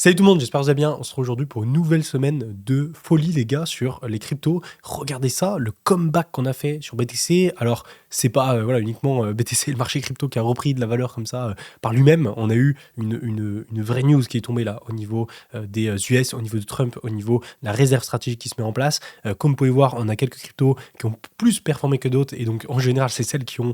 Salut tout le monde, j'espère que vous allez bien. On se retrouve aujourd'hui pour une nouvelle semaine de folie, les gars, sur les cryptos. Regardez ça, le comeback qu'on a fait sur BTC. Alors, c'est pas voilà, uniquement BTC, le marché crypto, qui a repris de la valeur comme ça par lui-même. On a eu une vraie news qui est tombée là au niveau des US, au niveau de Trump, au niveau de la réserve stratégique qui se met en place. Comme vous pouvez voir, on a quelques cryptos qui ont plus performé que d'autres. Et donc, en général, c'est celles qui ont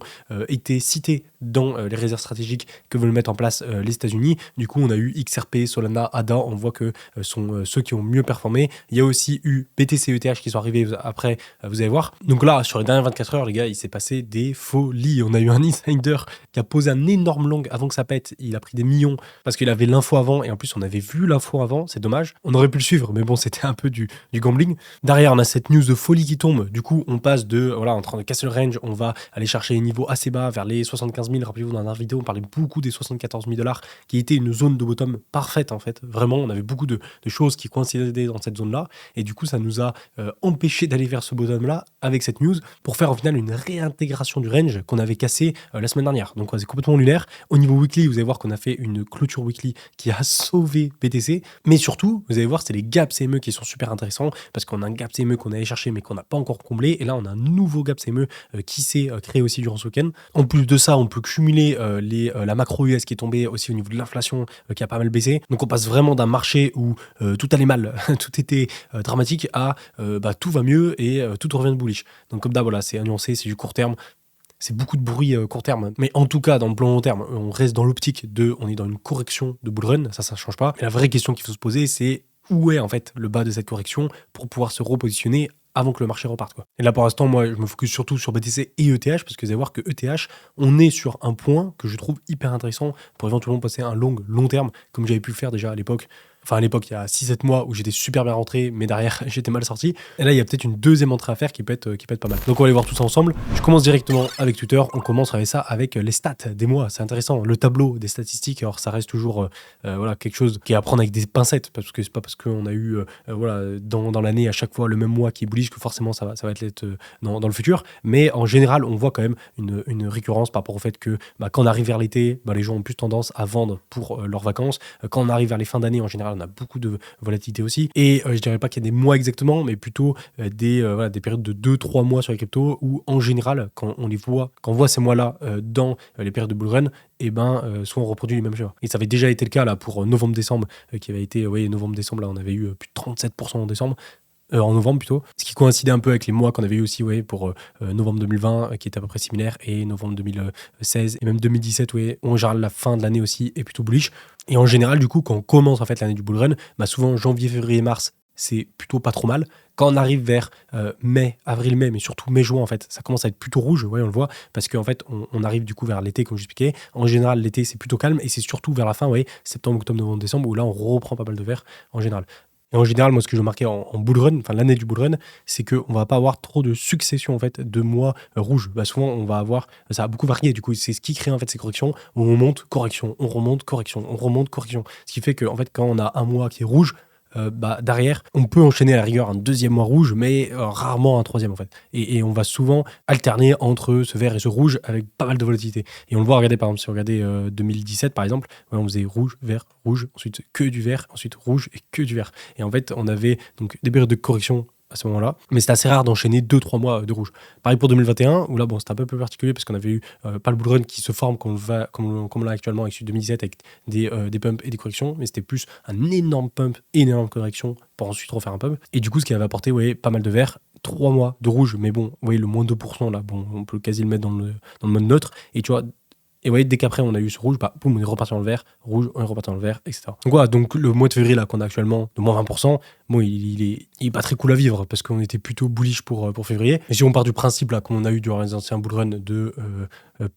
été citées dans les réserves stratégiques que veulent mettre en place les États-Unis. Du coup, on a eu XRP, Solana, ADA, on voit que sont ceux qui ont mieux performé. Il y a aussi eu BTC et ETH qui sont arrivés après, vous allez voir. Donc là, sur les dernières 24 heures, les gars, il s'est passé des folies. On a eu un insider qui a posé un énorme long avant que ça pète. Il a pris des millions parce qu'il avait l'info avant et en plus, on avait vu l'info avant. C'est dommage. On aurait pu le suivre, mais bon, c'était un peu du gambling. Derrière, on a cette news de folie qui tombe. Du coup, on passe de, voilà, en train de casser le range, on va aller chercher les niveaux assez bas vers les 75 000. Rappelez-vous, dans la dernière vidéo, on parlait beaucoup des 74 000 $, qui était une zone de bottom parfaite, en fait. Vraiment, on avait beaucoup de choses qui coïncidaient dans cette zone-là. Et du coup, ça nous a empêché d'aller vers ce bottom-là avec cette news pour faire au final une réintégration du range qu'on avait cassé la semaine dernière. Donc, c'est complètement lunaire. Au niveau weekly, vous allez voir qu'on a fait une clôture weekly qui a sauvé BTC. Mais surtout, vous allez voir, c'est les gaps CME qui sont super intéressants parce qu'on a un gap CME qu'on allait chercher mais qu'on n'a pas encore comblé. Et là, on a un nouveau gap CME qui s'est créé aussi durant ce week-end. En plus de ça, on peut cumuler la macro US qui est tombée aussi au niveau de l'inflation qui a pas mal baissé. Donc, on passe vraiment d'un marché où tout allait mal, tout était dramatique à tout va mieux et tout revient de bullish. Donc, comme d'hab, voilà, c'est à nuancer, c'est du court terme. C'est beaucoup de bruit court terme. Mais en tout cas, dans le plan long terme, on reste dans l'optique on est dans une correction de bull run. Ça change pas. Et la vraie question qu'il faut se poser, c'est où est en fait le bas de cette correction pour pouvoir se repositionner avant que le marché reparte, quoi. Et là, pour l'instant, moi, je me focus surtout sur BTC et ETH, parce que vous allez voir que ETH, on est sur un point que je trouve hyper intéressant pour éventuellement passer un long terme, comme j'avais pu le faire déjà à l'époque. Enfin, à l'époque, il y a 6-7 mois où j'étais super bien rentré, mais derrière, j'étais mal sorti. Et là, il y a peut-être une deuxième entrée à faire qui peut être pas mal. Donc, on va aller voir tout ça ensemble. Je commence directement avec Twitter. On commence avec ça, avec les stats des mois. C'est intéressant. Le tableau des statistiques, alors ça reste toujours voilà, quelque chose qui est à prendre avec des pincettes, parce que c'est pas parce qu'on a eu voilà, dans l'année à chaque fois le même mois qui est bullish que forcément ça va être dans le futur. Mais en général, on voit quand même une récurrence par rapport au fait que quand on arrive vers l'été, les gens ont plus tendance à vendre pour leurs vacances. Quand on arrive vers les fins d'année, en général, on a beaucoup de volatilité aussi. Et je dirais pas qu'il y a des mois exactement, mais plutôt des périodes de 2-3 mois sur les cryptos où, en général, quand on voit ces mois-là dans les périodes de bull run, soit on reproduit les mêmes schémas. Et ça avait déjà été le cas là pour novembre-décembre, qui avait été, novembre-décembre, là on avait eu plus de 37% en décembre. En novembre plutôt, ce qui coïncidait un peu avec les mois qu'on avait eu aussi pour novembre 2020 qui était à peu près similaire, et novembre 2016 et même 2017, en général la fin de l'année aussi est plutôt bullish. Et en général, du coup, quand on commence en fait l'année du bull run, souvent janvier, février, mars, c'est plutôt pas trop mal. Quand on arrive vers mai, avril-mai, mais surtout mai-juin, en fait, ça commence à être plutôt rouge, on le voit, parce qu'en fait, on arrive du coup vers l'été, comme j'expliquais. En général, l'été, c'est plutôt calme, et c'est surtout vers la fin, septembre, octobre, novembre, décembre, où là, on reprend pas mal de vert en général. Et en général, moi, ce que je marquais en bull run, enfin l'année du bull run, c'est qu'on va pas avoir trop de succession en fait de mois rouges. Souvent, on va avoir, ça a beaucoup varié. Du coup, c'est ce qui crée en fait ces corrections où on monte, correction, on remonte, correction, on remonte, correction. Ce qui fait que en fait, quand on a un mois qui est rouge, derrière, on peut enchaîner à la rigueur un deuxième mois rouge, mais rarement un troisième en fait. Et on va souvent alterner entre ce vert et ce rouge avec pas mal de volatilité. Et on le voit, regardez par exemple, si on regardait 2017 par exemple, on faisait rouge, vert, rouge, ensuite que du vert, ensuite rouge et que du vert. Et en fait, on avait donc des périodes de correction à ce moment-là, mais c'était assez rare d'enchaîner 2-3 mois de rouge. Pareil pour 2021, où là, c'était un peu plus particulier parce qu'on avait eu pas le bull run qui se forme comme on l'a actuellement avec celui de 2017 avec des pumps et des corrections, mais c'était plus un énorme pump et une énorme correction pour ensuite refaire un pump. Et du coup, ce qui avait apporté pas mal de vert, 3 mois de rouge, mais bon, vous voyez, le moins 2% là, on peut quasi le mettre dans le mode neutre. Et tu vois, et dès qu'après on a eu ce rouge, boum, on est reparti dans le vert, rouge, on est reparti dans le vert, etc. Donc voilà, donc le mois de février là qu'on a actuellement de moins 20%, il est pas très cool à vivre parce qu'on était plutôt bullish pour février. Et si on part du principe là qu'on a eu durant les anciens bull run de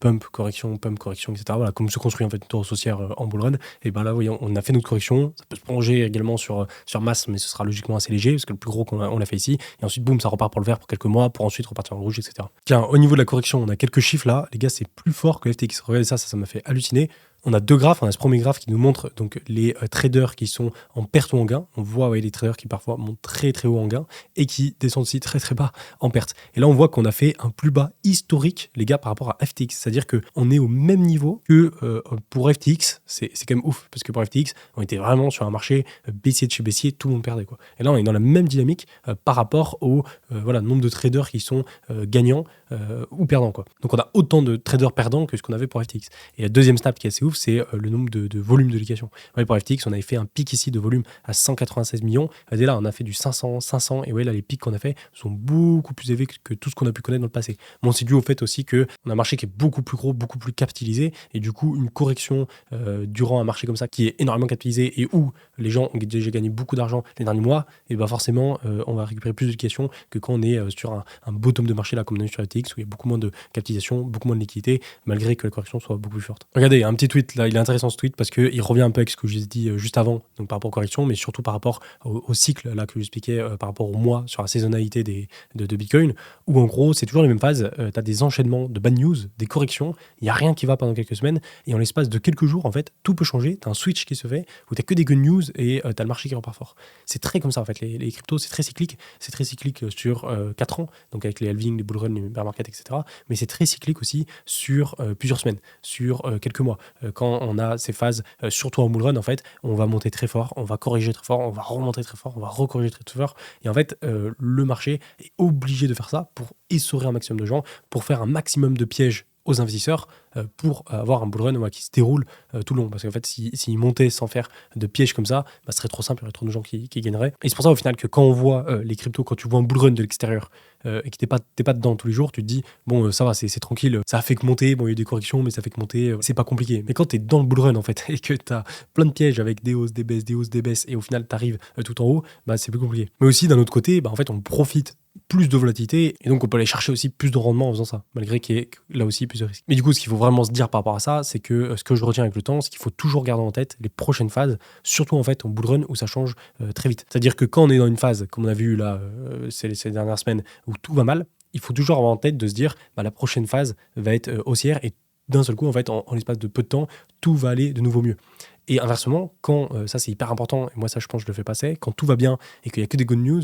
pump, correction, etc. Voilà, comme se construit en fait une tour haussière en bull run, et là, on a fait notre correction. Ça peut se prolonger également sur masse, mais ce sera logiquement assez léger parce que le plus gros on l'a fait ici. Et ensuite, boum, ça repart pour le vert pour quelques mois, pour ensuite repartir en rouge, etc. Tiens, au niveau de la correction, on a quelques chiffres là. Les gars, c'est plus fort que FTX. Regardez ça m'a fait halluciner. On a deux graphes. On a ce premier graphe qui nous montre donc les traders qui sont en perte ou en gain. On voit les traders qui parfois montent très très haut en gain et qui descendent aussi très très bas en perte. Et là, on voit qu'on a fait un plus bas historique, les gars, par rapport à FTX. C'est-à-dire qu'on est au même niveau que pour FTX. C'est quand même ouf, parce que pour FTX, on était vraiment sur un marché baissier de chez baissier, tout le monde perdait, quoi. Et là, on est dans la même dynamique par rapport au nombre de traders qui sont gagnants ou perdants, quoi. Donc, on a autant de traders perdants que ce qu'on avait pour FTX. Et la deuxième stat qui est assez ouf, c'est le nombre de volumes de liquidation. Pour FTX, on avait fait un pic ici de volume à 196 millions. Dès là, on a fait du 500, 500. Et là, les pics qu'on a fait sont beaucoup plus élevés que tout ce qu'on a pu connaître dans le passé. Bon, c'est dû au fait aussi qu'on a un marché qui est beaucoup plus gros, beaucoup plus capitalisé. Et du coup, une correction durant un marché comme ça qui est énormément capitalisé et où les gens ont déjà gagné beaucoup d'argent les derniers mois, et forcément, on va récupérer plus de liquidation que quand on est sur un bottom de marché là, comme on est sur FTX, où il y a beaucoup moins de capitalisation, beaucoup moins de liquidité, malgré que la correction soit beaucoup plus forte. Regardez, un petit tweet là, il est intéressant ce tweet parce qu'il revient un peu avec ce que je vous ai dit juste avant, donc par rapport aux corrections, mais surtout par rapport au cycle là que je vous expliquais, par rapport au mois, sur la saisonnalité de Bitcoin, où en gros, c'est toujours les mêmes phases. Tu as des enchaînements de bad news, des corrections, il n'y a rien qui va pendant quelques semaines, et en l'espace de quelques jours, en fait, tout peut changer. Tu as un switch qui se fait, où tu n'as que des good news, et tu as le marché qui repart fort. C'est très comme ça, en fait. Les cryptos, c'est très cyclique. C'est très cyclique sur 4 ans, donc avec les halvings, les bull runs, les bear market, etc. Mais c'est très cyclique aussi sur plusieurs semaines, sur quelques mois. Quand on a ces phases, surtout en bull run, en fait, on va monter très fort, on va corriger très fort, on va remonter très fort, on va recorriger très fort. Et en fait, le marché est obligé de faire ça pour essorer un maximum de gens, pour faire un maximum de pièges aux investisseurs, pour avoir un bull run qui se déroule tout le long. Parce qu'en fait, s'ils montaient sans faire de pièges comme ça, ce serait trop simple, il y aurait trop de gens qui gagneraient. Et c'est pour ça au final que quand on voit les cryptos, quand tu vois un bull run de l'extérieur et que t'es pas dedans tous les jours, tu te dis, bon, ça va, c'est tranquille, ça a fait que monter, bon, il y a eu des corrections, mais ça fait que monter, c'est pas compliqué. Mais quand t'es dans le bull run, en fait, et que t'as plein de pièges avec des hausses, des baisses, des hausses, des baisses, et au final, t'arrives tout en haut, c'est plus compliqué. Mais aussi, d'un autre côté, en fait, on profite plus de volatilité, et donc on peut aller chercher aussi plus de rendement en faisant ça, malgré qu'il y ait là aussi plus de risques. Mais du coup, ce qu'il faut vraiment se dire par rapport à ça, c'est que ce que je retiens avec le temps, c'est qu'il faut toujours garder en tête les prochaines phases, surtout en fait en bull run où ça change très vite. C'est-à-dire que quand on est dans une phase, comme on a vu là ces dernières semaines, où tout va mal, il faut toujours avoir en tête de se dire la prochaine phase va être haussière, et d'un seul coup, en fait, en l'espace de peu de temps, tout va aller de nouveau mieux. Et inversement, quand, ça c'est hyper important, et moi ça je pense que je le fais passer, quand tout va bien et qu'il n'y a que des good news,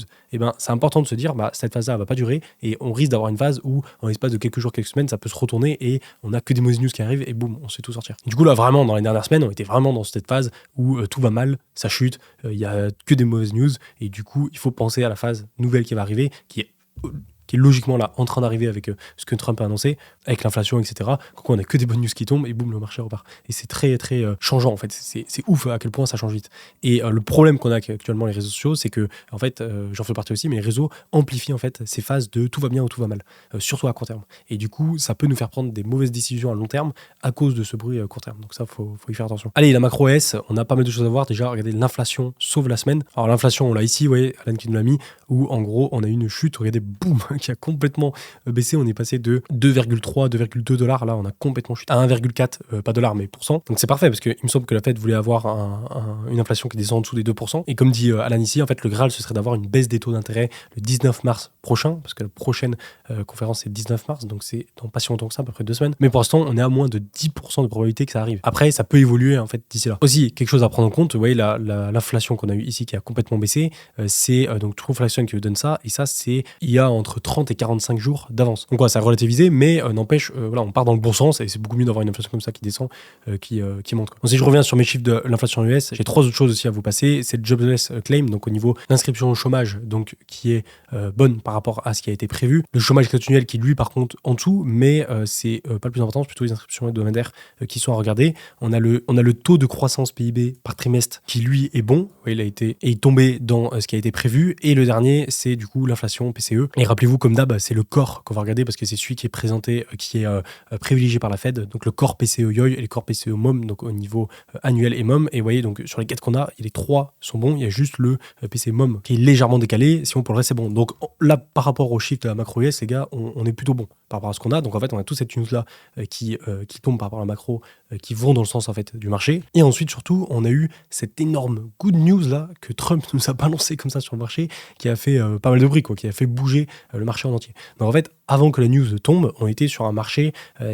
c'est important de se dire cette phase-là ne va pas durer, et on risque d'avoir une phase où en l'espace de quelques jours, quelques semaines, ça peut se retourner et on n'a que des mauvaises news qui arrivent et boum, on se fait tout sortir. Du coup là vraiment, dans les dernières semaines, on était vraiment dans cette phase où tout va mal, ça chute, il n'y a que des mauvaises news, et du coup il faut penser à la phase nouvelle qui va arriver, qui est logiquement là en train d'arriver avec ce que Trump a annoncé, avec l'inflation, etc. Quand on n'a que des bonnes news qui tombent et boum, le marché repart. Et c'est très très changeant en fait. C'est ouf à quel point ça change vite. Et le problème qu'on a actuellement les réseaux sociaux, c'est que en fait, j'en fais partie aussi, mais les réseaux amplifient en fait ces phases de tout va bien ou tout va mal, surtout à court terme. Et du coup, ça peut nous faire prendre des mauvaises décisions à long terme à cause de ce bruit à court terme. Donc ça, faut y faire attention. Allez, la macro S, on a pas mal de choses à voir. Déjà, regardez l'inflation sauve la semaine. Alors l'inflation, on l'a ici, Alan qui nous l'a mis, où en gros, on a eu une chute. Regardez, boum, qui a complètement baissé. On est passé de 2,3, 2,2 $. Là, on a complètement chuté à 1,4, pas dollars, mais pourcent. Donc c'est parfait parce qu'il me semble que la Fed voulait avoir une inflation qui descend en dessous des 2%. Et comme dit Alan ici, en fait, le Graal, ce serait d'avoir une baisse des taux d'intérêt le 19 mars prochain, parce que la prochaine conférence, c'est le 19 mars, donc c'est dans pas si longtemps que ça, à peu près 2 semaines. Mais pour l'instant, on est à moins de 10% de probabilité que ça arrive. Après, ça peut évoluer, en fait, d'ici là. Aussi, quelque chose à prendre en compte, vous voyez, l'inflation qu'on a eu ici qui a complètement baissé, c'est donc Truflation qui vous donne ça, et ça, c'est il y a entre 30 et 45 jours d'avance. Donc ça a relativisé, mais n'empêche, on part dans le bon sens, et c'est beaucoup mieux d'avoir une inflation comme ça qui descend, qui monte. Donc si je reviens sur mes chiffres de l'inflation US, j'ai 3 autres choses aussi à vous passer. C'est le jobless claim, donc au niveau d'inscription au chômage, donc qui est bonne par rapport à ce qui a été prévu. Le chômage continuel qui lui par contre en dessous, mais c'est pas le plus important, c'est plutôt les inscriptions hebdomadaires qui sont à regarder. On a le taux de croissance PIB par trimestre qui lui est bon, il est tombé dans ce qui a été prévu, et le dernier c'est du coup l'inflation PCE. Et rappelez-vous, comme d'hab, c'est le corps qu'on va regarder parce que c'est celui qui est présenté, qui est privilégié par la Fed, donc le corps PCE YOY et le corps PCE MOM, donc au niveau annuel et MOM. Et vous voyez, donc sur les 4 qu'on a, les 3 sont bons, il y a juste le PCE MOM qui est légèrement décalé, sinon pour le reste c'est bon. Donc là, par rapport au chiffre de la macro US, les gars, on est plutôt bon par rapport à ce qu'on a. Donc en fait, on a toute cette news là qui tombe par rapport à la macro, qui vont dans le sens en fait du marché. Et ensuite, surtout, on a eu cette énorme good news là que Trump nous a balancé comme ça sur le marché, qui a fait pas mal de bruit, qui a fait bouger le le marché en entier. Donc en fait, avant que la news tombe, on était sur un marché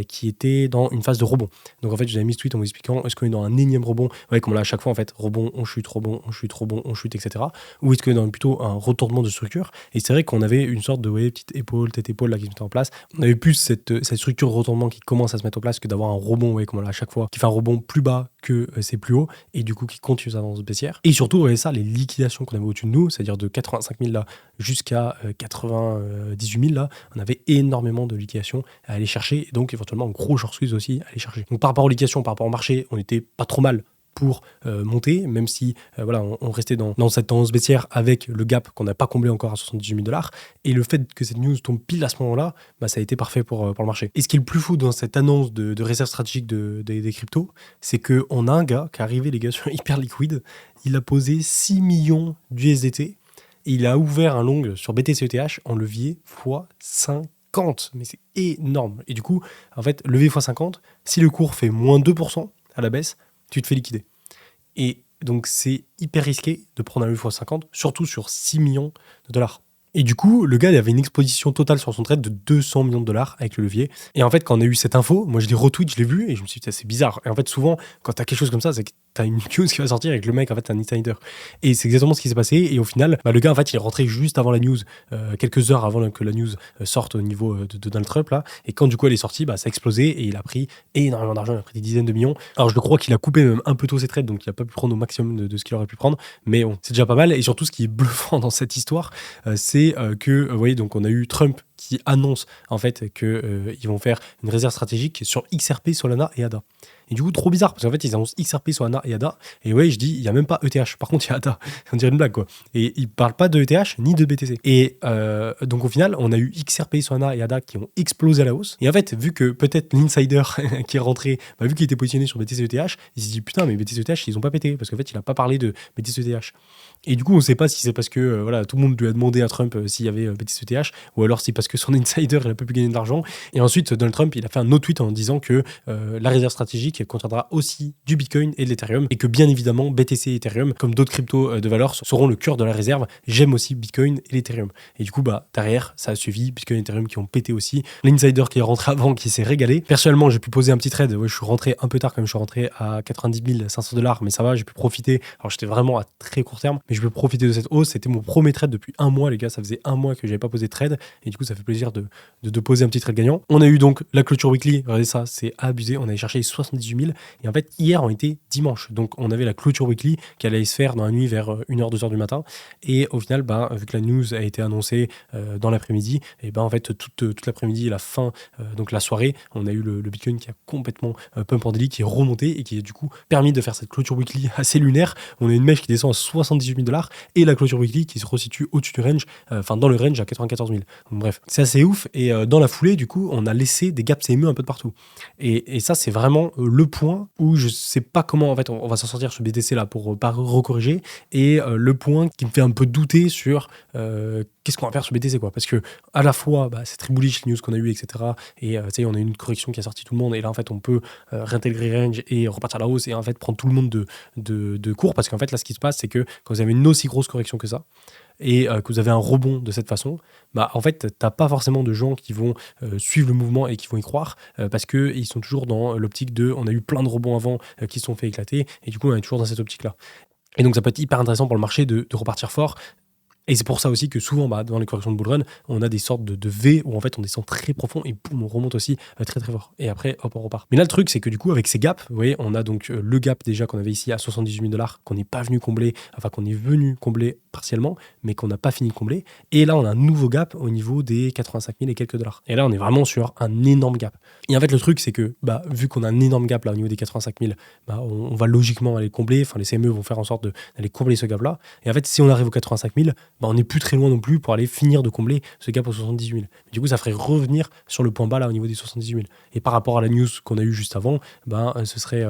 qui était dans une phase de rebond. Donc en fait, je vous avais mis ce tweet en vous expliquant, est-ce qu'on est dans un énième rebond, ouais, comme là à chaque fois en fait, rebond, on chute, rebond, on chute, rebond, on chute, etc. Ou est-ce qu'on est dans plutôt un retournement de structure. Et c'est vrai qu'on avait une sorte de petite épaule, tête-épaule là qui se mettait en place. On avait plus cette structure de retournement qui commence à se mettre en place que d'avoir un rebond, comme là à chaque fois, qui fait un rebond plus bas que c'est plus haut et du coup qui continue sa tendance baissière. Et surtout, ça, les liquidations qu'on avait au-dessus de nous, c'est-à-dire de 85 000 là jusqu'à 98 000 là, on avait énormément de liquidations à aller chercher et donc éventuellement un gros short squeeze aussi à aller chercher. Donc par rapport aux liquidations, par rapport au marché, on était pas trop mal pour monter, même si on restait dans cette tendance baissière avec le gap qu'on n'a pas comblé encore à 78 000 $. Et le fait que cette news tombe pile à ce moment-là, ça a été parfait pour le marché. Et ce qui est le plus fou dans cette annonce de réserve stratégique des cryptos, c'est qu'on a un gars qui est arrivé, les gars, sur Hyperliquid, il a posé 6 millions d'USDT et il a ouvert un long sur BTC-ETH en levier x50. Mais c'est énorme. Et du coup, en fait, levier x50, si le cours fait moins 2% à la baisse, tu te fais liquider. Et donc, c'est hyper risqué de prendre un levier x50, surtout sur 6 millions de dollars. Et du coup, le gars il avait une exposition totale sur son trade de 200 millions de dollars avec le levier. Et en fait, quand on a eu cette info, moi je l'ai retweet, je l'ai vu et je me suis dit, c'est bizarre. Et en fait, souvent, quand t'as quelque chose comme ça, c'est que t'as une news qui va sortir avec le mec, en fait, c'est un insider. Et c'est exactement ce qui s'est passé. Et au final, le gars, en fait, il est rentré juste avant la news, quelques heures avant que la news sorte au niveau de Donald Trump, là. Et quand du coup elle est sortie, ça a explosé et il a pris énormément d'argent, il a pris des dizaines de millions. Alors, je crois qu'il a coupé même un peu tôt ses trades, donc il a pas pu prendre au maximum de ce qu'il aurait pu prendre. Mais bon, c'est déjà pas mal. Et surtout, ce qui est bluffant dans cette histoire, c'est que, vous voyez, donc on a eu Trump qui annonce en fait qu'ils vont faire une réserve stratégique sur XRP, Solana et ADA. Et du coup, trop bizarre, parce qu'en fait, ils annoncent XRP, Solana et ADA. Et ouais, je dis, il n'y a même pas ETH. Par contre, il y a ADA. On dirait une blague, quoi. Et ils ne parlent pas de ETH ni de BTC. Et donc, au final, on a eu XRP, Solana et ADA qui ont explosé à la hausse. Et en fait, vu que peut-être l'insider qui est rentré, vu qu'il était positionné sur BTC ETH, il s'est dit, putain, mais BTC ETH, ils n'ont pas pété. Parce qu'en fait, il n'a pas parlé de BTC ETH. Et du coup, on ne sait pas si c'est parce que tout le monde lui a demandé à Trump s'il y avait BTC ETH, ou alors c'est parce que son insider, il a pas pu gagner de l'argent. Et ensuite, Donald Trump, il a fait un autre tweet en disant que la réserve stratégique contiendra aussi du Bitcoin et de l'Ethereum, et que bien évidemment, BTC et Ethereum, comme d'autres cryptos de valeur, seront le cœur de la réserve. J'aime aussi Bitcoin et l'Ethereum. Et du coup, derrière, ça a suivi, Bitcoin et Ethereum qui ont pété aussi. L'insider qui est rentré avant, qui s'est régalé. Personnellement, j'ai pu poser un petit trade. Ouais, je suis rentré un peu tard quand même, je suis rentré à 90 500 $, mais ça va, j'ai pu profiter. Alors, j'étais vraiment à très court terme, mais je peux profiter de cette hausse. C'était mon premier trade depuis un mois, les gars. Ça faisait un mois que j'avais pas posé de trade. Et du coup, ça fait plaisir de poser un petit trade gagnant. On a eu donc la clôture weekly. Regardez ça, c'est abusé. On allait chercher 78 000. Et en fait, hier, on était dimanche. Donc, on avait la clôture weekly qui allait se faire dans la nuit vers 1h, 2h du matin. Et au final, vu que la news a été annoncée dans l'après-midi, et en fait, toute l'après-midi et la fin, donc la soirée, on a eu le Bitcoin qui a complètement pump en daily, qui est remonté et qui a du coup permis de faire cette clôture weekly assez lunaire. On a une mèche qui descend à 78 000 $ et la clôture weekly qui se resitue au-dessus du range, dans le range à 94 000. Donc, bref, c'est assez ouf. Et dans la foulée, du coup, on a laissé des gaps CME un peu de partout. Et ça, c'est vraiment le point où je sais pas comment en fait on va s'en sortir sur BTC là pour pas recorriger. Et le point qui me fait un peu douter sur qu'est-ce qu'on va faire sur BTC, quoi. Parce que à la fois, c'est très bullish les news qu'on a eu, etc. Et on a eu une correction qui a sorti tout le monde. Et là, en fait, on peut réintégrer range et repartir à la hausse et en fait prendre tout le monde de court. Parce qu'en fait, là, ce qui se passe, c'est que quand vous avez une aussi grosse correction que ça, et que vous avez un rebond de cette façon, en fait, t'as pas forcément de gens qui vont suivre le mouvement et qui vont y croire, parce qu'ils sont toujours dans l'optique de on a eu plein de rebonds avant qui se sont fait éclater, et du coup, on est toujours dans cette optique-là. Et donc, ça peut être hyper intéressant pour le marché de repartir fort. Et c'est pour ça aussi que souvent, dans les corrections de bull run, on a des sortes de V où en fait on descend très profond et boum, on remonte aussi très très fort. Et après, hop, on repart. Mais là, le truc, c'est que du coup, avec ces gaps, vous voyez, on a donc le gap déjà qu'on avait ici à 78 000 $, qu'on n'est pas venu combler, enfin qu'on est venu combler partiellement, mais qu'on n'a pas fini de combler. Et là, on a un nouveau gap au niveau des 85 000 et quelques dollars. Et là, on est vraiment sur un énorme gap. Et en fait, le truc, c'est que vu qu'on a un énorme gap là au niveau des 85 000, on va logiquement aller combler. Enfin, les CME vont faire en sorte d'aller combler ce gap-là. Et en fait, si on arrive aux 85 000, on n'est plus très loin non plus pour aller finir de combler ce gap aux 78 000. Mais du coup, ça ferait revenir sur le point bas là au niveau des 78 000. Et par rapport à la news qu'on a eue juste avant, ce serait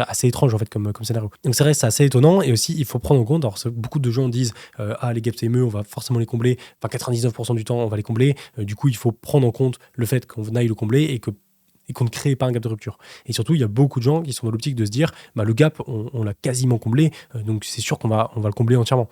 assez étrange en fait comme scénario. Donc c'est vrai, c'est assez étonnant. Et aussi, il faut prendre en compte, alors beaucoup de gens disent les gaps CME, on va forcément les combler. Enfin, 99% du temps, on va les combler. Du coup, il faut prendre en compte le fait qu'on aille le combler et qu'on ne crée pas un gap de rupture. Et surtout, il y a beaucoup de gens qui sont dans l'optique de se dire le gap, on l'a quasiment comblé, donc c'est sûr qu'on va le combler entièrement.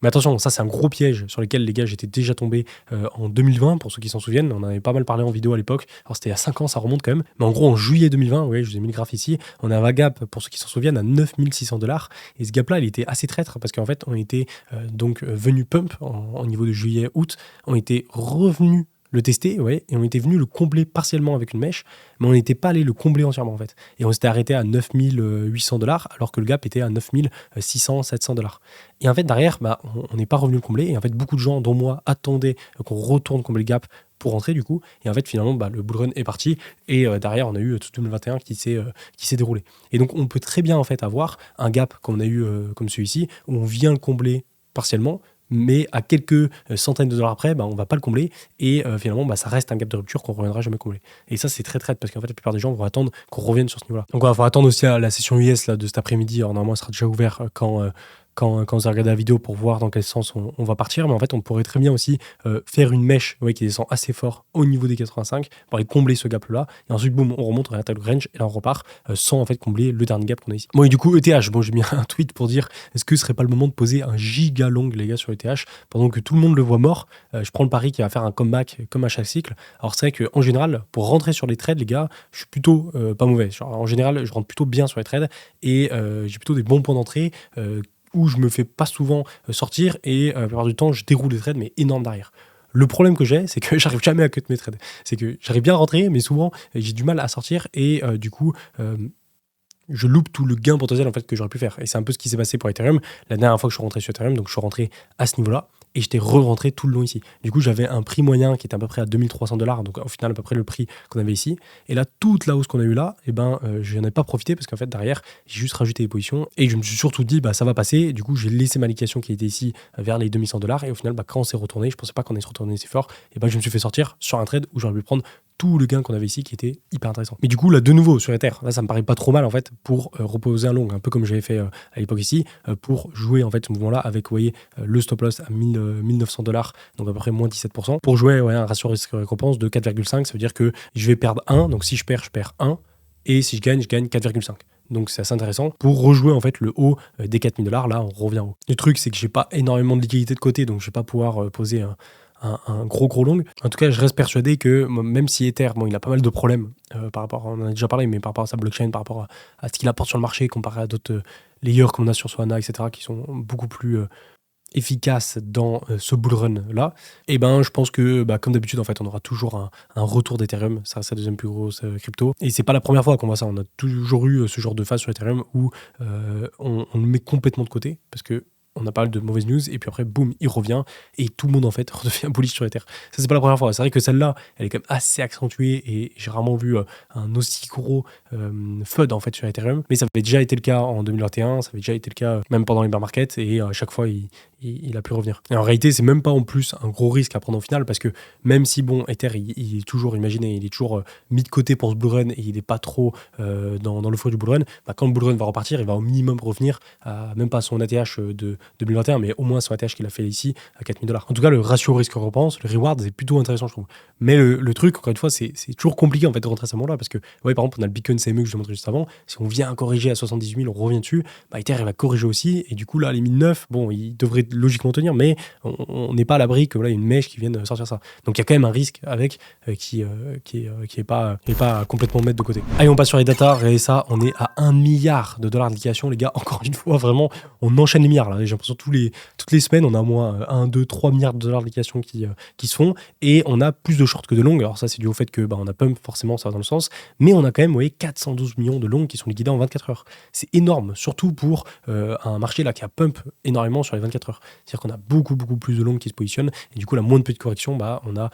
Mais attention, ça c'est un gros piège sur lequel les gars j'étais déjà tombé en 2020, pour ceux qui s'en souviennent, on en avait pas mal parlé en vidéo à l'époque, alors c'était il y a 5 ans, ça remonte quand même, mais en gros en juillet 2020, ouais, je vous ai mis le graphe ici, on a un gap, pour ceux qui s'en souviennent, à 9600$, et ce gap là il était assez traître, parce qu'en fait on était donc venu pump en niveau de juillet-août, on était revenu le tester, ouais, et on était venu le combler partiellement avec une mèche, mais on n'était pas allé le combler entièrement en fait. Et on s'était arrêté à 9800$, alors que le gap était à 9600, 700$. Et en fait, derrière, bah, on n'est pas revenu le combler, et en fait, beaucoup de gens, dont moi, attendaient qu'on retourne combler le gap pour rentrer du coup, et en fait finalement bah, le bull run est parti, et derrière on a eu tout 2021 qui s'est déroulé. Et donc on peut très bien en fait avoir un gap comme on a eu comme celui-ci, où on vient le combler partiellement, mais à quelques centaines de dollars après, bah, on va pas le combler, et finalement bah, ça reste un gap de rupture qu'on reviendra jamais combler. Et ça c'est très traite, parce qu'en fait la plupart des gens vont attendre qu'on revienne sur ce niveau-là. Donc il faut attendre aussi à la session US là, de cet après-midi. Alors normalement elle sera déjà ouverte quand vous allez regarder la vidéo pour voir dans quel sens on va partir. Mais en fait, on pourrait très bien aussi faire une mèche qui descend assez fort au niveau des 85 pour aller combler ce gap-là. Et ensuite, boum, on remonte, on réattaque le range et là, on repart sans en fait combler le dernier gap qu'on a ici. Bon, et du coup, ETH, bon, j'ai mis un tweet pour dire est-ce que ce serait pas le moment de poser un giga long, les gars, sur ETH pendant que tout le monde le voit mort. Je prends le pari qui va faire un comeback comme à chaque cycle. Alors, c'est vrai qu'en général, pour rentrer sur les trades, les gars, je suis plutôt pas mauvais. Genre, en général, je rentre plutôt bien sur les trades et j'ai plutôt des bons points d'entrée. Où je me fais pas souvent sortir et la plupart du temps je déroule des trades mais énormes derrière. Le problème que j'ai, c'est que j'arrive jamais à cut mes trades. C'est que j'arrive bien à rentrer, mais souvent j'ai du mal à sortir et du coup je loupe tout le gain potentiel en fait que j'aurais pu faire. Et c'est un peu ce qui s'est passé pour Ethereum. La dernière fois que je suis rentré sur Ethereum, donc je suis rentré à ce niveau-là et j'étais re-rentré tout le long ici. Du coup, j'avais un prix moyen qui était à peu près à 2300$, donc au final à peu près le prix qu'on avait ici. Et là, toute la hausse qu'on a eu là, je n'en ai pas profité parce qu'en fait derrière, j'ai juste rajouté des positions et je me suis surtout dit bah ça va passer. Et du coup, j'ai laissé ma liquidation qui était ici vers les 2100$ et au final, bah, quand on s'est retourné, je pensais pas qu'on allait se retourner si fort. Et bah je me suis fait sortir sur un trade où j'aurais pu prendre tout le gain qu'on avait ici qui était hyper intéressant. Mais du coup, là, de nouveau, sur Ether, là, ça me paraît pas trop mal, en fait, pour reposer un long, un peu comme j'avais fait à l'époque ici, pour jouer, en fait, ce mouvement-là avec, vous voyez, le stop loss à 1900$, donc à peu près moins 17%, pour jouer un ratio risque-récompense de 4,5, ça veut dire que je vais perdre 1, donc si je perds 1, et si je gagne 4,5. Donc c'est assez intéressant pour rejouer en fait le haut des 4000$. Là, on revient haut. Le truc, c'est que j'ai pas énormément de liquidité de côté, donc je vais pas pouvoir poser un gros long. En tout cas, je reste persuadé que même si Ether, bon, il a pas mal de problèmes par rapport, on en a déjà parlé, mais par rapport à sa blockchain, par rapport à ce qu'il apporte sur le marché comparé à d'autres layers comme on a sur Solana, etc., qui sont beaucoup plus efficace dans ce bull run là, et ben je pense que comme d'habitude en fait on aura toujours un retour d'Ethereum, ça reste la deuxième plus grosse crypto, et c'est pas la première fois qu'on voit ça. On a toujours eu ce genre de phase sur Ethereum où on le met complètement de côté parce que on a pas mal de mauvaises news, et puis après, boum, il revient, et tout le monde, en fait, redevient bullish sur Ether. Ça, c'est pas la première fois. C'est vrai que celle-là, elle est quand même assez accentuée, et j'ai rarement vu un aussi gros FUD, en fait, sur Ethereum. Mais ça avait déjà été le cas en 2021, ça avait déjà été le cas même pendant les bear markets, et à chaque fois, il a pu revenir. Et en réalité, c'est même pas en plus un gros risque à prendre au final, parce que même si, bon, Ether, il est toujours, imaginez, il est toujours mis de côté pour ce bull run, et il est pas trop dans le feu du bull run, quand le bull run va repartir, il va au minimum revenir à, même pas son ATH de 2021, mais au moins son ATH qu'il a fait ici à 4000$. En tout cas, le ratio risque-récompense, le reward, c'est plutôt intéressant, je trouve. Mais le truc, encore une fois, c'est toujours compliqué en fait de rentrer à ce moment-là, parce que, ouais, par exemple, on a le Beacon CME que je vous ai montré juste avant. Si on vient corriger à 78 000, on revient dessus, Ether, il va corriger aussi, et du coup, là, les 1009, bon, il devrait logiquement tenir, mais on n'est pas à l'abri que voilà, une mèche qui vienne sortir ça. Donc il y a quand même un risque avec qui est pas complètement mettre de côté. Allez, on passe sur les data, et ça, on est à 1 milliard de dollars de liquidation, les gars. Encore une fois, vraiment, on enchaîne les milliards là. J'ai l'impression que toutes les semaines, on a au moins 1, 2, 3 milliards de dollars de liquidation qui se font, et on a plus de shorts que de longs. Alors ça, c'est dû au fait que on a pump, forcément, ça va dans le sens, mais on a quand même, vous voyez, 412 millions de longs qui sont liquidés en 24 heures. C'est énorme, surtout pour un marché là qui a pump énormément sur les 24 heures. C'est-à-dire qu'on a beaucoup plus de longs qui se positionnent, et du coup, la moindre petite correction, on a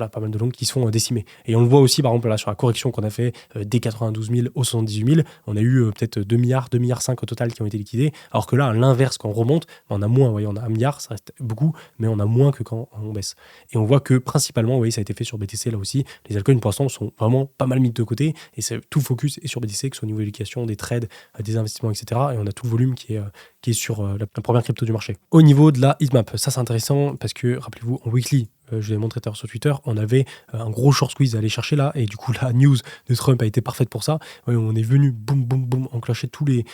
pas mal de longs qui se font décimer. Et on le voit aussi, par exemple, là, sur la correction qu'on a fait des 92 000 aux 78 000, on a eu peut-être 2 milliards, 2,5 milliards au total qui ont été liquidés, alors que là, à l'inverse, quand on remonte, on a moins, vous voyez, on a 1 milliard, ça reste beaucoup, mais on a moins que quand on baisse. Et on voit que principalement, vous voyez, ça a été fait sur BTC là aussi. Les altcoins pour l'instant sont vraiment pas mal mis de côté, et c'est tout focus est sur BTC, que ce soit au niveau de l'éducation, des trades, des investissements, etc. Et on a tout le volume qui est sur la première crypto du marché. Au niveau de la heatmap, ça c'est intéressant parce que, rappelez-vous, en weekly, je vous avais montré tout à l'heure sur Twitter, on avait un gros short squeeze à aller chercher là, et du coup la news de Trump a été parfaite pour ça. Ouais, on est venu boum boum boum enclencher toutes les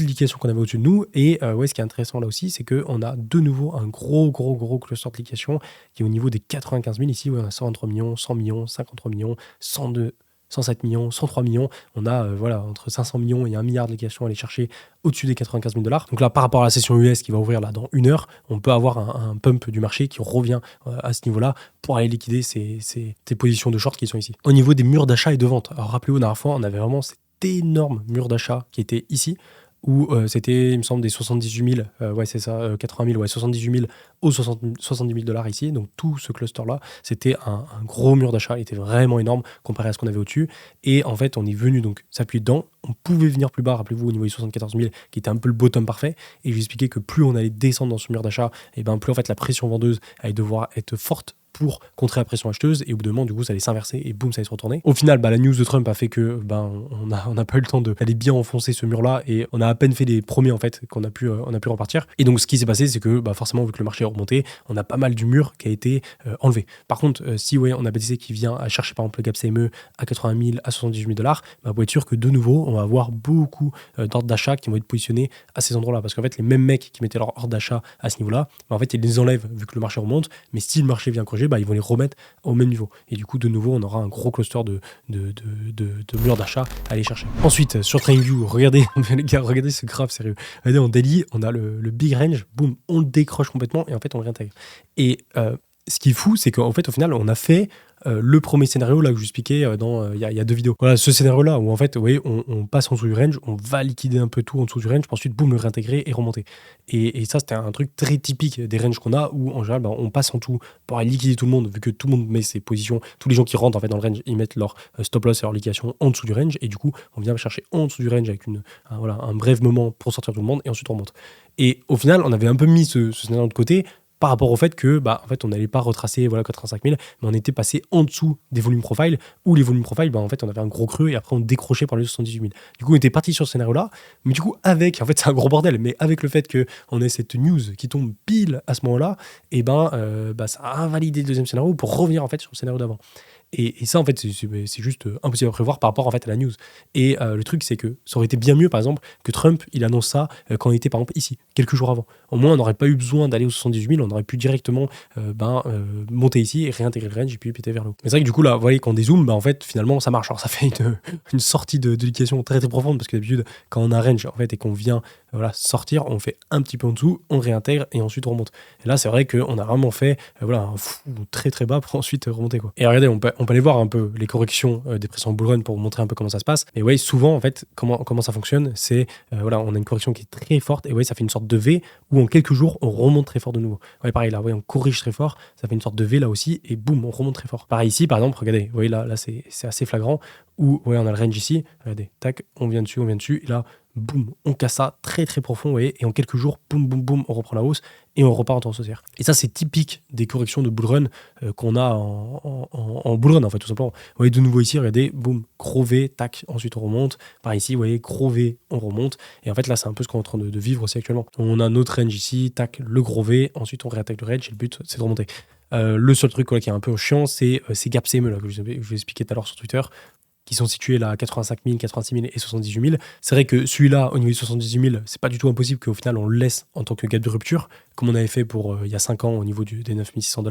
liquidations qu'on avait au-dessus de nous, et ouais, ce qui est intéressant là aussi, c'est qu'on a de nouveau un gros cluster de liquidation qui est au niveau des 95 000 ici, ouais, on a 123 millions, 100 millions, 53 millions, 102 107 millions, 103 millions, on a voilà, entre 500 millions et 1 milliard de liquidations à aller chercher au-dessus des 95 000 $. Donc là, par rapport à la session US qui va ouvrir là dans 1 heure, on peut avoir un pump du marché qui revient à ce niveau-là pour aller liquider ces positions de short qui sont ici. Au niveau des murs d'achat et de vente, alors rappelez-vous, la dernière fois, on avait vraiment cet énorme mur d'achat qui était ici, où c'était, il me semble, des 78 000, ouais c'est ça, 80 000, ouais 78 000 aux 70 000 $ ici. Donc tout ce cluster-là, c'était un gros mur d'achat, il était vraiment énorme comparé à ce qu'on avait au-dessus. Et en fait, on est venu donc s'appuyer dedans. On pouvait venir plus bas, rappelez-vous, au niveau des 74 000, qui était un peu le bottom parfait. Et je lui expliquais que plus on allait descendre dans ce mur d'achat, et ben plus en fait la pression vendeuse allait devoir être forte pour contrer la pression acheteuse, et au bout d'un moment, du coup, ça allait s'inverser et boum, ça allait se retourner. Au final, la news de Trump a fait que on n'a pas eu le temps d'aller bien enfoncer ce mur-là, et on a à peine fait les premiers en fait qu'on a pu repartir. Et donc, ce qui s'est passé, c'est que forcément, vu que le marché est remonté, on a pas mal du mur qui a été enlevé. Par contre, si ouais, on a BTC qui vient à chercher par exemple le gap CME à 80 000, à 78 000 $, vous pouvez être sûr que de nouveau, on va avoir beaucoup d'ordres d'achat qui vont être positionnés à ces endroits-là, parce qu'en fait, les mêmes mecs qui mettaient leur ordre d'achat à ce niveau-là, en fait, ils les enlèvent vu que le marché remonte, mais si le marché vient corriger, ils vont les remettre au même niveau. Et du coup, de nouveau, on aura un gros cluster de murs d'achat à aller chercher. Ensuite, sur TradingView, regardez, les gars, regardez ce graphe, sérieux. Regardez, en daily, on a le big range, boum, on le décroche complètement et en fait, on le réintègre. Et ce qui est fou, c'est qu'en fait, au final, on a fait le premier scénario là que je vous expliquais il y a 2 vidéos. Voilà, ce scénario là où en fait, vous voyez, on passe en dessous du range, on va liquider un peu tout en dessous du range, puis ensuite, boum, le réintégrer et remonter. Et ça, c'était un truc très typique des ranges qu'on a, où en général, on passe en tout pour aller liquider tout le monde, vu que tout le monde met ses positions, tous les gens qui rentrent en fait dans le range, ils mettent leur stop loss et leur liquidation en dessous du range, et du coup, on vient chercher en dessous du range avec un bref moment pour sortir tout le monde, et ensuite on remonte. Et au final, on avait un peu mis ce scénario de côté, par rapport au fait que en fait, on n'allait pas retracer 85 000, mais on était passé en dessous des volumes profile, où les volumes profile, en fait, on avait un gros creux et après on décrochait par les 78 000. Du coup, on était parti sur ce scénario-là, mais du coup, en fait, c'est un gros bordel, mais avec le fait qu'on ait cette news qui tombe pile à ce moment-là, et ça a invalidé le deuxième scénario pour revenir en fait sur le scénario d'avant. Et ça, en fait, c'est juste impossible à prévoir par rapport en fait à la news. Et le truc, c'est que ça aurait été bien mieux, par exemple, que Trump, il annonce ça quand il était, par exemple, ici, quelques jours avant. Au moins, on n'aurait pas eu besoin d'aller aux 78 000, on aurait pu directement monter ici et réintégrer le range et puis péter vers le haut. Mais c'est vrai que du coup, là, vous voyez, quand on dézoome, en fait, finalement, ça marche. Alors, ça fait une sortie de liquidation très très profonde, parce que d'habitude, quand on a range, en fait, et qu'on vient sortir, on fait un petit peu en dessous, on réintègre et ensuite on remonte. Et là, c'est vrai qu'on a vraiment fait un fou très très bas pour ensuite remonter, quoi. Et regardez, on peut aller voir un peu les corrections des pressions bull run pour vous montrer un peu comment ça se passe. Mais ouais, souvent, en fait, comment ça fonctionne, c'est on a une correction qui est très forte, et ouais, ça fait une sorte de V où en quelques jours, on remonte très fort de nouveau. Ouais, pareil, là, ouais, on corrige très fort, ça fait une sorte de V là aussi, et boum, on remonte très fort. Pareil ici, par exemple, regardez, vous voyez, là c'est assez flagrant, où ouais, on a le range ici, regardez, tac, on vient dessus, et là, boum, on casse ça très très profond, vous voyez, et en quelques jours, boum, boum, boum, on reprend la hausse et on repart en tendance haussière. Et ça, c'est typique des corrections de bull run qu'on a en bull run, en fait, tout simplement. Vous voyez, de nouveau ici, regardez, boum, gros V, tac, ensuite on remonte. Par ici, vous voyez, gros V, on remonte. Et en fait, là, c'est un peu ce qu'on est en train de vivre aussi actuellement. On a notre range ici, tac, le gros V, ensuite on réattaque le range, et le but, c'est de remonter. Le seul truc qui est un peu chiant, c'est ces gaps CME là, que je vous ai expliqué tout à l'heure sur Twitter, qui sont situés là à 85 000, 86 000 et 78 000. C'est vrai que celui-là, au niveau de 78 000, c'est pas du tout impossible qu'au final on le laisse en tant que gap de rupture, comme on avait fait pour il y a 5 ans au niveau des 9 600 $.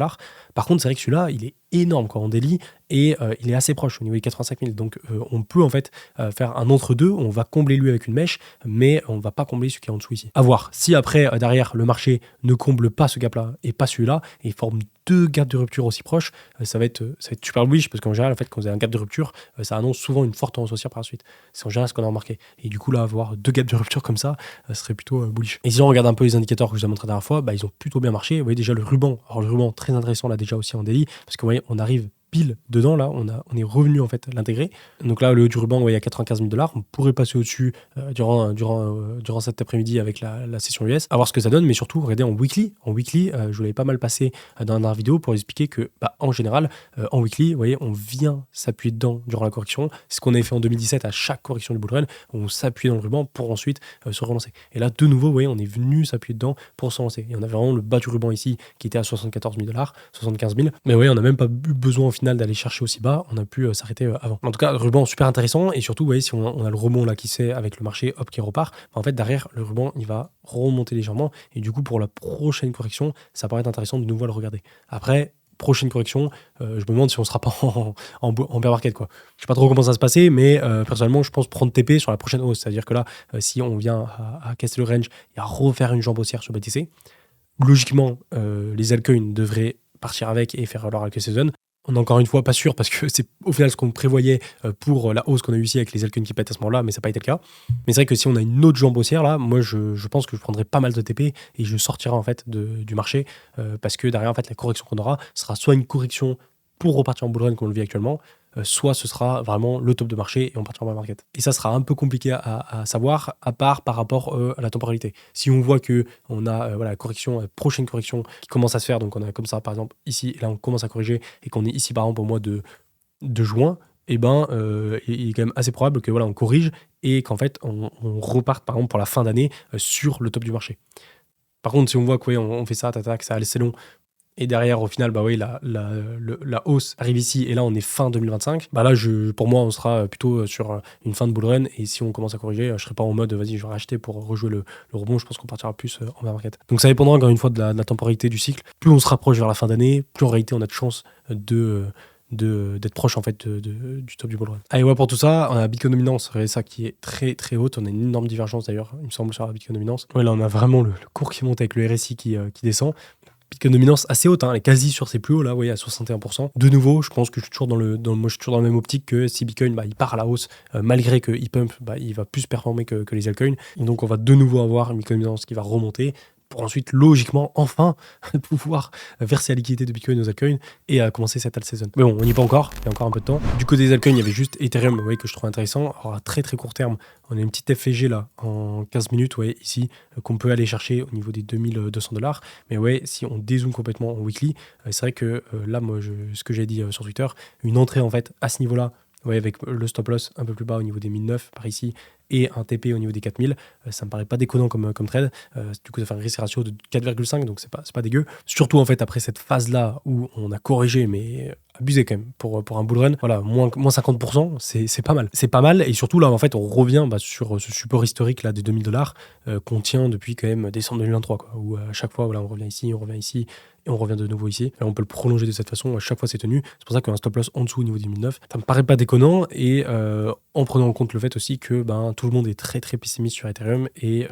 Par contre, c'est vrai que celui-là, il est énorme en daily, et il est assez proche au niveau des 85 000. Donc on peut en fait faire un entre-deux, on va combler lui avec une mèche, mais on va pas combler celui qui est en dessous ici. À voir. Si après, derrière, le marché ne comble pas ce gap-là et pas celui-là, et forme 2 gaps de rupture aussi proches, ça va être super bullish, parce qu'en général, en fait, quand vous avez un gap de rupture, ça annonce souvent une forte tendance haussière par la suite. C'est en général ce qu'on a remarqué. Et du coup, là, avoir 2 gaps de rupture comme ça, serait plutôt bullish. Et si on regarde un peu les indicateurs que je vous ai montré la dernière fois, ils ont plutôt bien marché. Vous voyez déjà le ruban. Alors le ruban, très intéressant là déjà aussi en daily, parce que vous voyez, on arrive pile dedans, là, on est revenu en fait l'intégrer. Donc là, le haut du ruban, ouais, il y a 95 000 $. On pourrait passer au-dessus durant cet après-midi avec la session US, à voir ce que ça donne, mais surtout, regardez en weekly. En weekly, je vous l'avais pas mal passé dans la dernière vidéo pour expliquer que, en général, en weekly, vous voyez, on vient s'appuyer dedans durant la correction. C'est ce qu'on avait fait en 2017 à chaque correction du bull run. On s'appuyait dans le ruban pour ensuite se relancer. Et là, de nouveau, vous voyez, on est venu s'appuyer dedans pour se relancer. Et on avait vraiment le bas du ruban ici qui était à 74 000 $, 75 000. Mais oui, on n'a même pas eu besoin au final d'aller chercher aussi bas. On a pu s'arrêter avant. En tout cas, ruban super intéressant. Et surtout, vous voyez, si on a le rebond là qui se fait avec le marché, hop, qui repart, en fait, derrière, le ruban, il va remonter légèrement. Et du coup, pour la prochaine correction, ça paraît intéressant de nouveau le regarder. Après, prochaine correction, je me demande si on sera pas en bear market, quoi. Je sais pas trop comment ça va se passer, mais personnellement, je pense prendre TP sur la prochaine hausse. C'est-à-dire que là, si on vient à casser le range et à refaire une jambe haussière sur BTC, logiquement, les altcoins devraient partir avec et faire leur algo season. On est encore une fois pas sûr parce que c'est au final ce qu'on prévoyait pour la hausse qu'on a eu ici avec les altcoins qui pètent à ce moment-là, mais ça n'a pas été le cas. Mais c'est vrai que si on a une autre jambe haussière là, moi je pense que je prendrai pas mal de TP et je sortirai en fait du marché parce que derrière en fait la correction qu'on aura sera soit une correction pour repartir en bull run qu'on le vit actuellement, soit ce sera vraiment le top de marché et on partira en bear market. Et ça sera un peu compliqué à savoir, à part par rapport à la temporalité. Si on voit que on a la correction, prochaine correction qui commence à se faire, donc on a comme ça par exemple ici, et là on commence à corriger et qu'on est ici par exemple au mois de juin, et il est quand même assez probable que on corrige et qu'en fait on reparte par exemple pour la fin d'année sur le top du marché. Par contre, si on voit qu'on fait ça, que ça assez long, et derrière, au final, la hausse arrive ici, et là, on est fin 2025. Là, pour moi, on sera plutôt sur une fin de bull run, et si on commence à corriger, je ne serai pas en mode, vas-y, je vais racheter pour rejouer le rebond. Je pense qu'on partira plus en bear market. Donc, ça dépendra encore une fois de la temporalité du cycle. Plus on se rapproche vers la fin d'année, plus en réalité, on a de chances d'être proche en fait du top du bull run. Allez, ouais, pour tout ça, on a Bitcoin dominance, c'est ça qui est très très haute. On a une énorme divergence d'ailleurs, il me semble, sur la Bitcoin dominance. Ouais, là, on a vraiment le cours qui monte avec le RSI qui descend. Bitcoin dominance assez haute, elle est quasi sur ses plus hauts, là, vous voyez, à 61%. De nouveau, je pense que je suis toujours moi, je suis toujours dans la même optique que si Bitcoin, il part à la hausse, malgré qu'il pump, il va plus performer que les altcoins. Et donc, on va de nouveau avoir une Bitcoin dominance qui va remonter pour ensuite, logiquement, enfin, pouvoir verser la liquidité de Bitcoin aux altcoins et commencer cette alt season. Mais bon, on n'y est pas encore, il y a encore un peu de temps. Du côté des altcoins, il y avait juste Ethereum, que je trouve intéressant. Alors, à très très court terme, on a une petite FVG là, en 15 minutes, ici, qu'on peut aller chercher au niveau des 2200 $. Mais si on dézoome complètement en weekly, c'est vrai que là, moi, ce que j'ai dit sur Twitter, une entrée en fait à ce niveau-là, avec le stop loss un peu plus bas au niveau des 1009 par ici et un TP au niveau des 4000, ça me paraît pas déconnant comme trade. Du coup, ça fait un risque ratio de 4,5, donc c'est pas dégueu. Surtout en fait après cette phase-là où on a corrigé, mais abusé quand même pour un bull run. Voilà, moins 50%, c'est pas mal. C'est pas mal, et surtout là, en fait, on revient sur ce support historique là des 2000 $ qu'on tient depuis quand même décembre 2023, quoi, où à chaque fois, on revient ici, et on revient de nouveau ici. Et on peut le prolonger de cette façon, à chaque fois c'est tenu. C'est pour ça qu'un stop loss en dessous au niveau des 1009, ça me paraît pas déconnant, et en prenant en compte le fait aussi que tout le monde est très très pessimiste sur Ethereum, et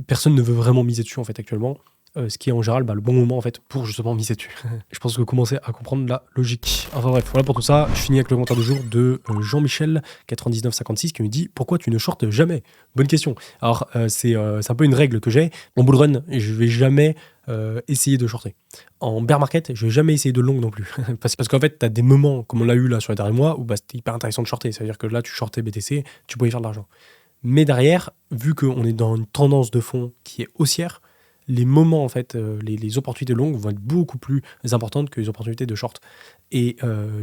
personne ne veut vraiment miser dessus en fait actuellement. Ce qui est en général le bon moment en fait pour justement miser dessus. Je pense que vous commencez à comprendre la logique. Enfin bref, voilà pour tout ça. Je finis avec le commentaire du jour de Jean-Michel 9956 qui me dit: pourquoi tu ne shortes jamais? Bonne question. Alors c'est un peu une règle que j'ai. En bull run, je vais jamais essayer de shorter. En bear market, je vais jamais essayer de long non plus. parce qu'en fait, tu as des moments comme on l'a eu là sur les derniers mois où c'était hyper intéressant de shorter. C'est-à-dire que là, tu shortais BTC, tu pouvais faire de l'argent. Mais derrière, vu qu'on est dans une tendance de fond qui est haussière, les moments, en fait, les opportunités longues vont être beaucoup plus importantes que les opportunités de short. Et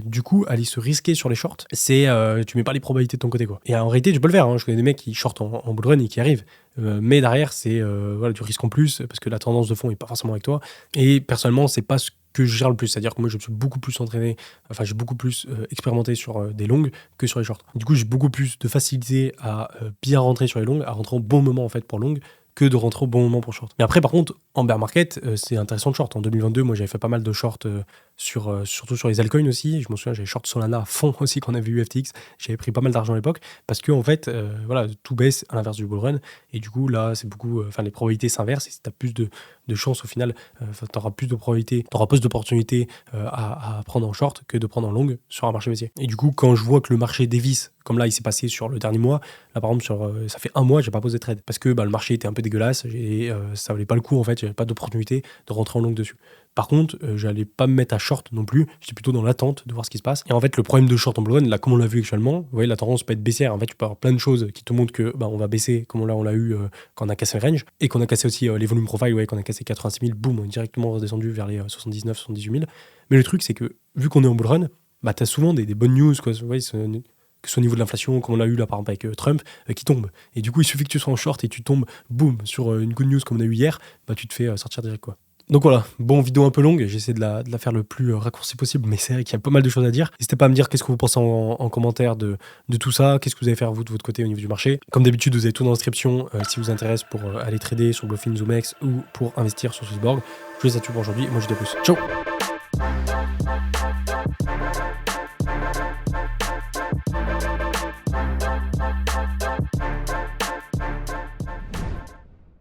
du coup, aller se risquer sur les shorts, c'est tu mets pas les probabilités de ton côté, quoi. Et en réalité, tu peux le faire, hein. Je connais des mecs qui shortent en bull run et qui arrivent. Mais derrière, c'est du risque en plus parce que la tendance de fond est pas forcément avec toi. Et personnellement, c'est pas ce que je gère le plus. C'est-à-dire que moi, je me suis beaucoup plus entraîné, j'ai beaucoup plus expérimenté sur des longues que sur les shorts. Du coup, j'ai beaucoup plus de facilité à bien rentrer sur les longues, à rentrer au bon moment, en fait, pour longue, que de rentrer au bon moment pour short. Mais après, par contre, en bear market, c'est intéressant de short. En 2022, moi, j'avais fait pas mal de short surtout sur les altcoins aussi. Je me souviens, j'avais short Solana à fond aussi quand on avait eu FTX. J'avais pris pas mal d'argent à l'époque parce que, en fait, tout baisse à l'inverse du bull run. Et du coup, là, c'est beaucoup. Les probabilités s'inversent et si tu as plus de chances au final, tu auras plus de probabilités, tu auras plus d'opportunités à prendre en short que de prendre en long sur un marché baissier. Et du coup, quand je vois que le marché dévisse, comme là, il s'est passé sur le dernier mois, là, par exemple, ça fait un mois, j'ai pas posé de trade parce que le marché était un peu dégueulasse et ça valait pas le coup, en fait, j'avais pas d'opportunité de rentrer en long dessus. Par contre, j'allais pas me mettre à short non plus. J'étais plutôt dans l'attente de voir ce qui se passe. Et en fait, le problème de short en bull run, là, comme on l'a vu actuellement, vous voyez, la tendance peut être baissière. En fait, tu peux avoir plein de choses qui te montrent que on va baisser, comme là, on l'a eu quand on a cassé le range. Et qu'on a cassé aussi les volumes profile, ouais, quand on a cassé 86 000, boum, on est directement redescendu vers les 79, 78 000. Mais le truc, c'est que vu qu'on est en bull run, t'as souvent des bonnes news, quoi. Vous voyez, que ce soit au niveau de l'inflation, comme on l'a eu là par exemple avec Trump, qui tombe. Et du coup, il suffit que tu sois en short et tu tombes, boum, sur une good news comme on a eu hier, tu te fais sortir direct, quoi. Donc voilà, bon, vidéo un peu longue, j'essaie de la faire le plus raccourci possible, mais c'est vrai qu'il y a pas mal de choses à dire. N'hésitez pas à me dire qu'est-ce que vous pensez en commentaire de tout ça, qu'est-ce que vous allez faire vous de votre côté au niveau du marché. Comme d'habitude, vous avez tout dans la description si vous intéresse pour aller trader sur Bluefin, ZoomX ou pour investir sur Swissborg. Je vous laisse là-dessus pour aujourd'hui, moi je vous dis à plus. Ciao.